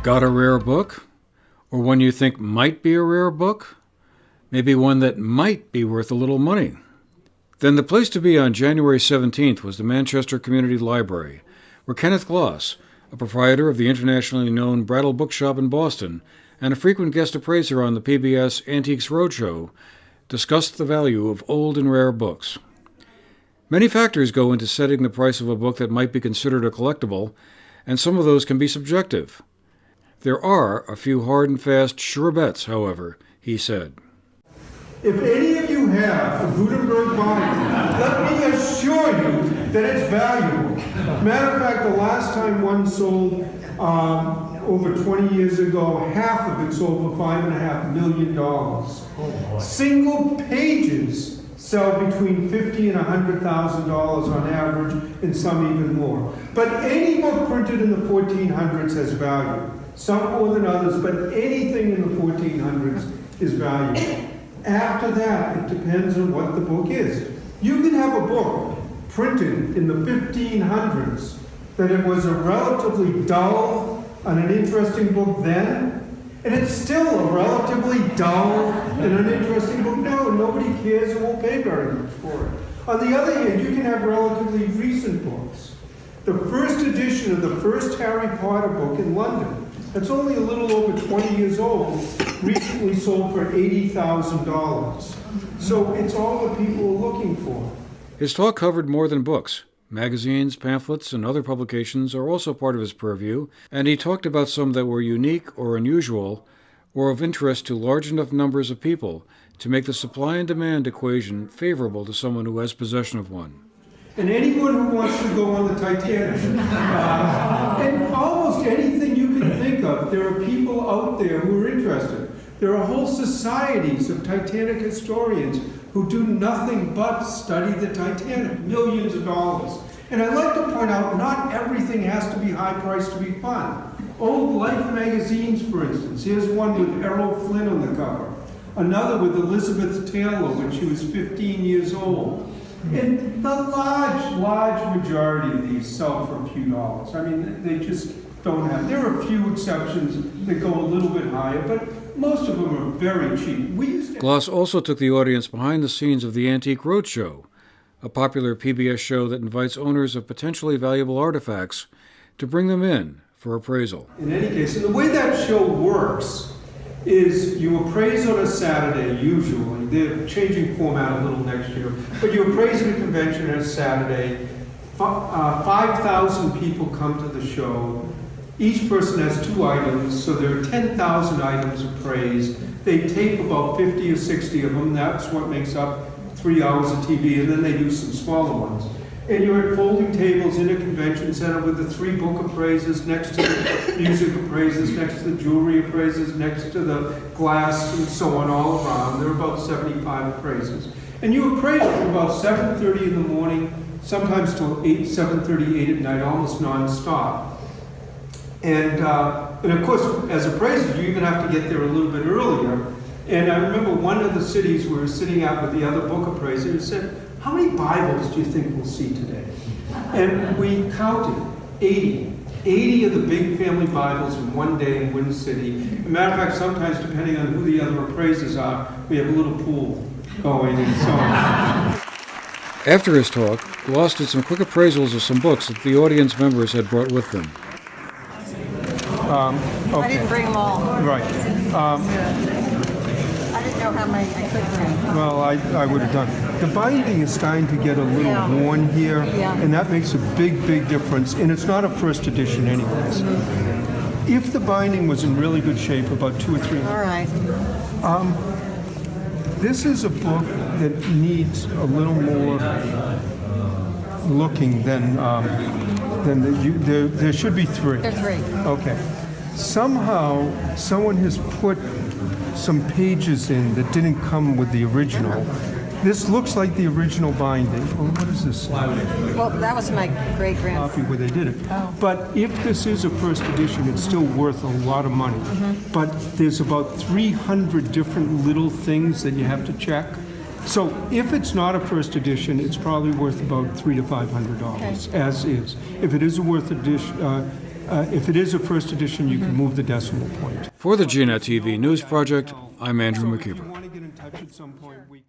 Got a rare book? Or one you think might be a rare book? Maybe one that might be worth a little money? Then the place to be on January 17th was the Manchester Community Library, where Kenneth Gloss, a proprietor of the internationally known Brattle Bookshop in Boston and a frequent guest appraiser on the PBS Antiques Roadshow, discussed the value of old and rare books. Many factors go into setting the price of a book that might be considered a collectible, and some of those can be subjective. There are a few hard and fast sure bets, however, he said. If any of you have a Gutenberg binder, let me assure you that it's valuable. Matter of fact, the last time one sold over 20 years ago, half of it sold for $5.5 million. Single pages sell between $50,000 and $100,000 on average, and some even more. But any book printed in the 1400s has value. Some more than others, but anything in the 1400s is valuable. After that, it depends on what the book is. You can have a book printed in the 1500s that it was a relatively dull and an interesting book then, and it's still a relatively dull and an interesting book now, and nobody cares and won't pay very much for it. On the other hand, you can have relatively recent books. The first edition of the first Harry Potter book in London, that's only a little over 20 years old, recently sold for $80,000. So it's all what people are looking for. His talk covered more than books. Magazines, pamphlets, and other publications are also part of his purview, and he talked about some that were unique or unusual or of interest to large enough numbers of people to make the supply and demand equation favorable to someone who has possession of one. And anyone who wants to go on the Titanic, and almost anything you can think of, there are people out there who are interested. There are whole societies of Titanic historians who do nothing but study the Titanic, millions of dollars. And I'd like to point out, not everything has to be high priced to be fun. Old Life magazines, for instance. Here's one with Errol Flynn on the cover. Another with Elizabeth Taylor when she was 15 years old. And the large majority of these sell for a few dollars. I mean, they just don't have. There are a few exceptions that go a little bit higher, but most of them are very cheap. Gloss also took the audience behind the scenes of the Antique Roadshow, a popular PBS show that invites owners of potentially valuable artifacts to bring them in for appraisal. In any case, and the way that show works is you appraise on a Saturday, usually. They're changing format a little next year. But you appraise at a convention on a Saturday. 5,000 people come to the show. Each person has 2 items, so there are 10,000 items appraised. They tape about 50 or 60 of them. That's what makes up 3 hours of TV, and then they do some smaller ones. And you're at folding tables in a convention center with the 3 book appraisers next to the music appraisers, next to the jewelry appraisers, next to the glass, and so on all around. There are about 75 appraisers. And you appraise from about 7:30 in the morning, sometimes till 7:30, 8 at night, almost nonstop. And of course, as appraisers, you even have to get there a little bit earlier. And I remember one of the cities we were sitting at with the other book appraiser who said, "How many Bibles do you think we'll see today?" And we counted 80. 80 of the big family Bibles in one day in one city. As a matter of fact, sometimes, depending on who the other appraisers are, we have a little pool going and so on. After his talk, Gloss did some quick appraisals of some books that the audience members had brought with them. Okay. I didn't bring them all. Right. I didn't know how many I could bring. Well, I would have done. The binding is starting to get a little worn here, and that makes a big difference. And it's not a first edition anyways. Mm-hmm. If the binding was in really good shape, about 2 or 3. All right. This is a book that needs a little more looking than there should be 3. There's 3. Okay. Somehow, someone has put some pages in that didn't come with the original. This looks like the original binding. Oh, what is this? Well, that was my great-grandfather. Copy where they did it. Oh. But if this is a first edition, it's still worth a lot of money. Mm-hmm. But there's about 300 different little things that you have to check. So if it's not a first edition, it's probably worth about $300 to $500, as is. If it is a if it is a first edition, you can move the decimal point. For the GNet TV News Project, I'm Andrew So if you McKeever. want to get in touch at some point, we